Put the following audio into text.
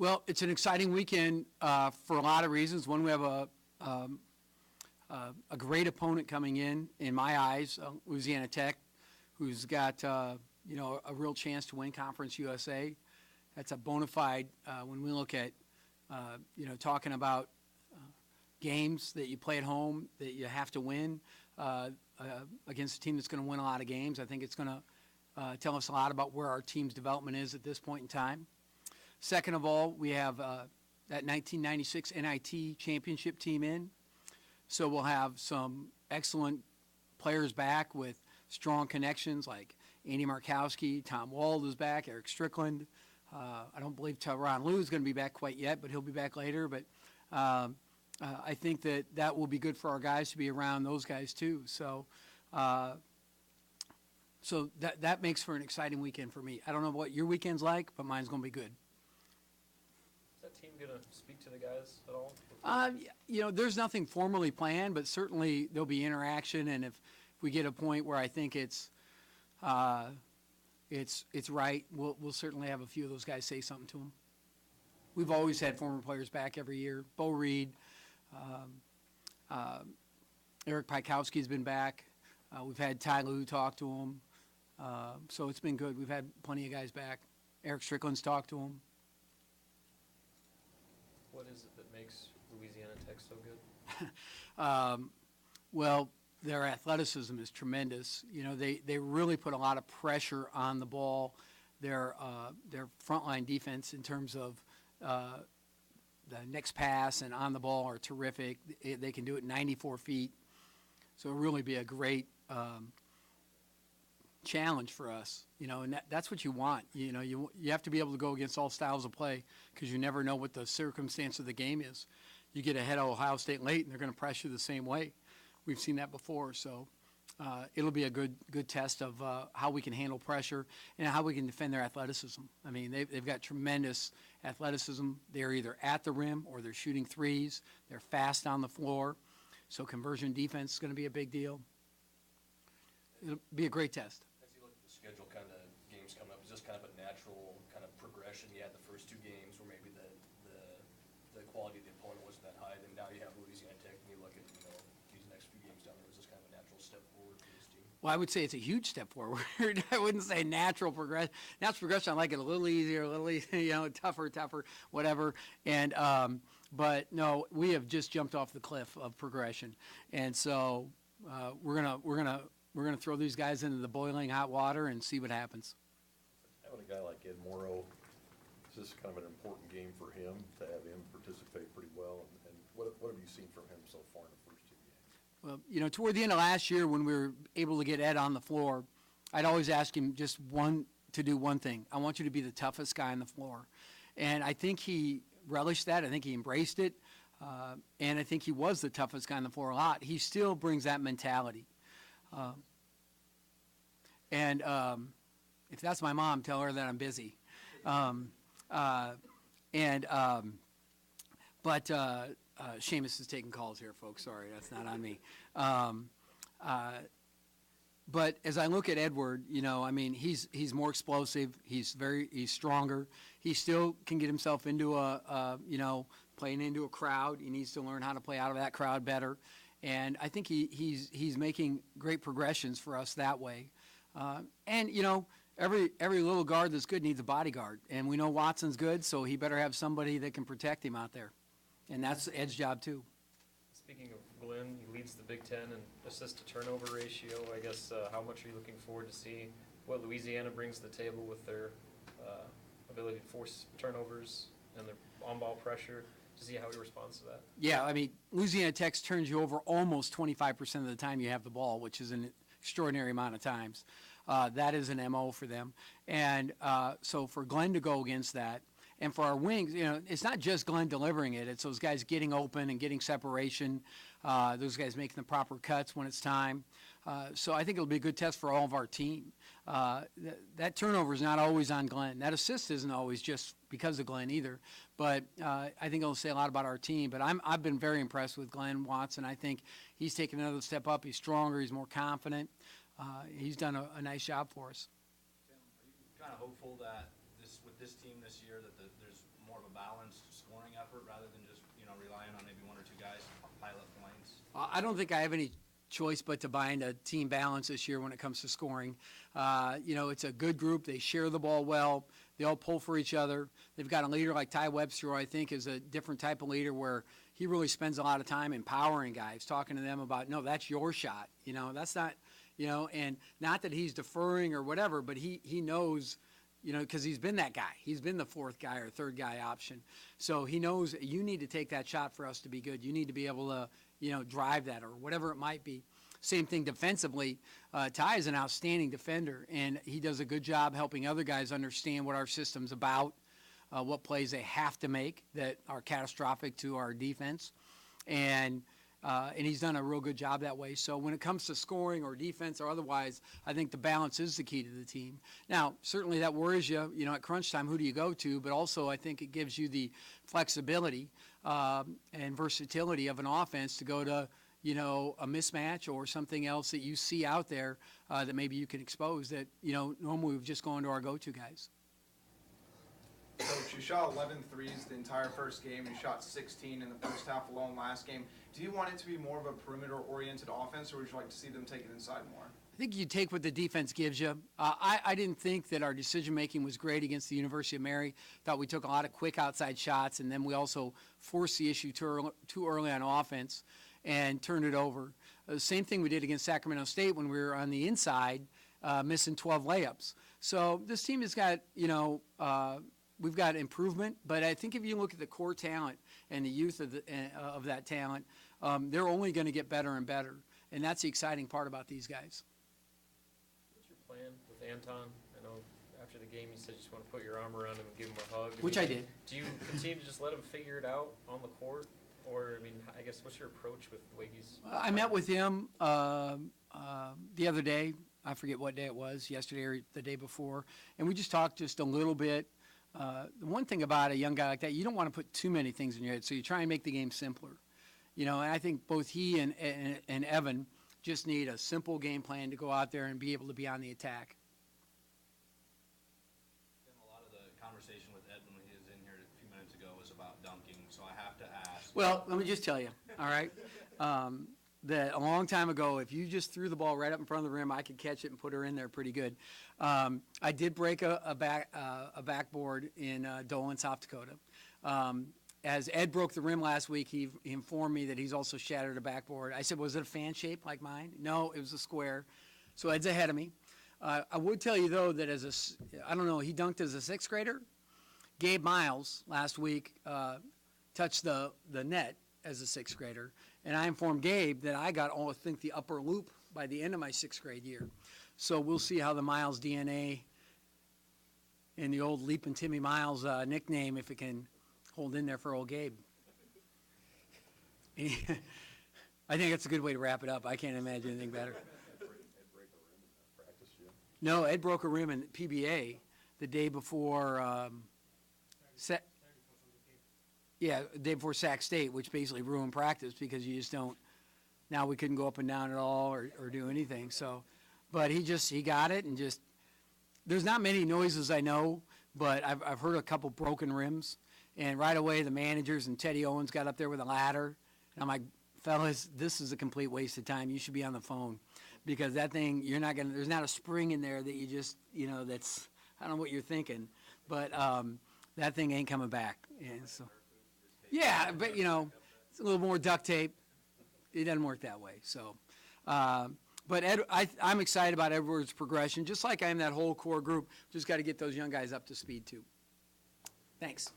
Well, it's an exciting weekend for a lot of reasons. One, we have a great opponent coming in my eyes, Louisiana Tech, who's got a real chance to win Conference USA. That's a bona fide when we look at talking about games that you play at home that you have to win against a team that's going to win a lot of games. I think it's going to tell us a lot about where our team's development is at this point in time. Second of all, we have that 1996 NIT championship team in. So we'll have some excellent players back with strong connections like Andy Markowski, Tom Wald is back, Eric Strickland. I don't believe Tyron Lue is going to be back quite yet, but he'll be back later. But I think that will be good for our guys to be around those guys too. So that makes for an exciting weekend for me. I don't know what your weekend's like, but mine's going to be good. Is that team going to speak to the guys at all? There's nothing formally planned, but certainly there'll be interaction. And if we get a point where I think it's right, we'll certainly have a few of those guys say something to them. We've always had former players back every year. Bo Reed, Eric Pikowski's been back. We've had Ty Lue talk to him. So it's been good. We've had plenty of guys back. Eric Strickland's talked to him. What is it that makes Louisiana Tech so good? Well, their athleticism is tremendous. They really put a lot of pressure on the ball. Their frontline defense in terms of the next pass and on the ball are terrific. They can do it 94 feet. So it'll really be a great challenge for us, and that's what you want. You have to be able to go against all styles of play because you never know what the circumstance of the game is. You get ahead of Ohio State late, and they're going to press you the same way. We've seen that before, so it'll be a good test of how we can handle pressure and how we can defend their athleticism. I mean, they've got tremendous athleticism. They're either at the rim or they're shooting threes. They're fast on the floor, so conversion defense is going to be a big deal. It'll be a great test. As you look at the schedule, kind of games coming up, is this kind of a natural kind of progression? You had the first two games where maybe the quality of the opponent wasn't that high. Then now you have Louisiana Tech, and you look at these next few games down there. Is this kind of a natural step forward for this team? Well, I would say it's a huge step forward. I wouldn't say natural progression. Natural progression, I like it a little easier, a little tougher, whatever. And but no, we have just jumped off the cliff of progression, and so we're gonna throw these guys into the boiling hot water and see what happens. Having a guy like Ed Morrow, is this kind of an important game for him to have him participate pretty well? And what have you seen from him so far in the first two games? Well, toward the end of last year when we were able to get Ed on the floor, I'd always ask him to do one thing. I want you to be the toughest guy on the floor. And I think he relished that. I think he embraced it. And I think he was the toughest guy on the floor a lot. He still brings that mentality. And if that's my mom, tell her that I'm busy. But Seamus is taking calls here, folks. Sorry, that's not on me. But as I look at Edward, he's more explosive. He's stronger. He still can get himself into playing into a crowd. He needs to learn how to play out of that crowd better. And I think he's making great progressions for us that way. Every little guard that's good needs a bodyguard. And we know Watson's good, so he better have somebody that can protect him out there. And that's Ed's job too. Speaking of Glenn, he leads the Big Ten in assist-to-turnover ratio. I guess how much are you looking forward to see what Louisiana brings to the table with their ability to force turnovers and their on-ball pressure, to see how he responds to that? Yeah, Louisiana Tech turns you over almost 25% of the time you have the ball, which is an extraordinary amount of times. That is an MO for them. And so for Glenn to go against that, and for our wings, it's not just Glenn delivering it. It's those guys getting open and getting separation, those guys making the proper cuts when it's time. So I think it'll be a good test for all of our team. That turnover is not always on Glenn. That assist isn't always just because of Glenn either. But I think it'll say a lot about our team. But I've been very impressed with Glenn Watson. I think he's taken another step up. He's stronger. He's more confident. He's done a nice job for us. Tim, are you kind of hopeful that with this team this year that there's more of a balance relying on maybe one or two guys to pile up points? I don't think I have any choice but to buy into team balance this year when it comes to scoring. It's a good group. They share the ball well. They all pull for each other. They've got a leader like Ty Webster, who I think is a different type of leader where he really spends a lot of time empowering guys, talking to them about, no, that's your shot. That's not, and not that he's deferring or whatever, but he knows, because he's been that guy. He's been the fourth guy or third guy option. So he knows you need to take that shot for us to be good. You need to be able to, drive that or whatever it might be. Same thing defensively. Ty is an outstanding defender, and he does a good job helping other guys understand what our system's about, what plays they have to make that are catastrophic to our defense. And he's done a real good job that way. So when it comes to scoring or defense or otherwise, I think the balance is the key to the team. Now, certainly that worries you, at crunch time, who do you go to? But also I think it gives you the flexibility and versatility of an offense to go to, a mismatch or something else that you see out there that maybe you can expose that, normally we've just gone to our go-to guys. Coach, you shot 11 threes the entire first game. You shot 16 in the first half alone last game. Do you want it to be more of a perimeter-oriented offense, or would you like to see them take it inside more? I think you take what the defense gives you. I didn't think that our decision-making was great against the University of Mary. Thought we took a lot of quick outside shots, and then we also forced the issue too early on offense and turned it over. The same thing we did against Sacramento State when we were on the inside, missing 12 layups. So this team has got, we've got improvement, but I think if you look at the core talent and the youth of that talent, they're only going to get better and better, and that's the exciting part about these guys. What's your plan with Anton? I know after the game you said you just want to put your arm around him and give him a hug. Which I did. Do you continue to just let him figure it out on the court? Or, I guess, what's your approach with the way he's... I met with him the other day. I forget what day it was, yesterday or the day before, and we just talked just a little bit. The one thing about a young guy like that, you don't want to put too many things in your head, so you try and make the game simpler. And I think both he and Evan just need a simple game plan to go out there and be able to be on the attack. Tim, a lot of the conversation with Ed when he was in here a few minutes ago was about dunking, so I have to ask. Well, let me just tell you, all right, that a long time ago, if you just threw the ball right up in front of the rim, I could catch it and put her in there pretty good. I did break a backboard in Dolan, South Dakota. As Ed broke the rim last week, he informed me that he's also shattered a backboard. I said, was it a fan shape like mine? No, it was a square. So Ed's ahead of me. I would tell you, though, that I don't know, he dunked as a sixth grader. Gabe Miles last week touched the net as a sixth grader, and I informed Gabe that I got, I think, the upper loop by the end of my sixth grade year. So we'll see how the Miles DNA and the old Leapin' Timmy Miles nickname, if it can hold in there for old Gabe. I think that's a good way to wrap it up. I can't imagine anything better. No, Ed broke a rim in PBA the day before the day before Sac State, which basically ruined practice because you just don't. Now we couldn't go up and down at all or do anything. So, but he got it and just. There's not many noises I know, but I've heard a couple broken rims, and right away the managers and Teddy Owens got up there with a ladder, and I'm like, fellas, this is a complete waste of time. You should be on the phone, because that thing there's not a spring in there that you just that's I don't know what you're thinking, but that thing ain't coming back. And so. Yeah, but it's a little more duct tape. It doesn't work that way. So, but Ed, I'm excited about Edward's progression, just like I am that whole core group. Just got to get those young guys up to speed too. Thanks.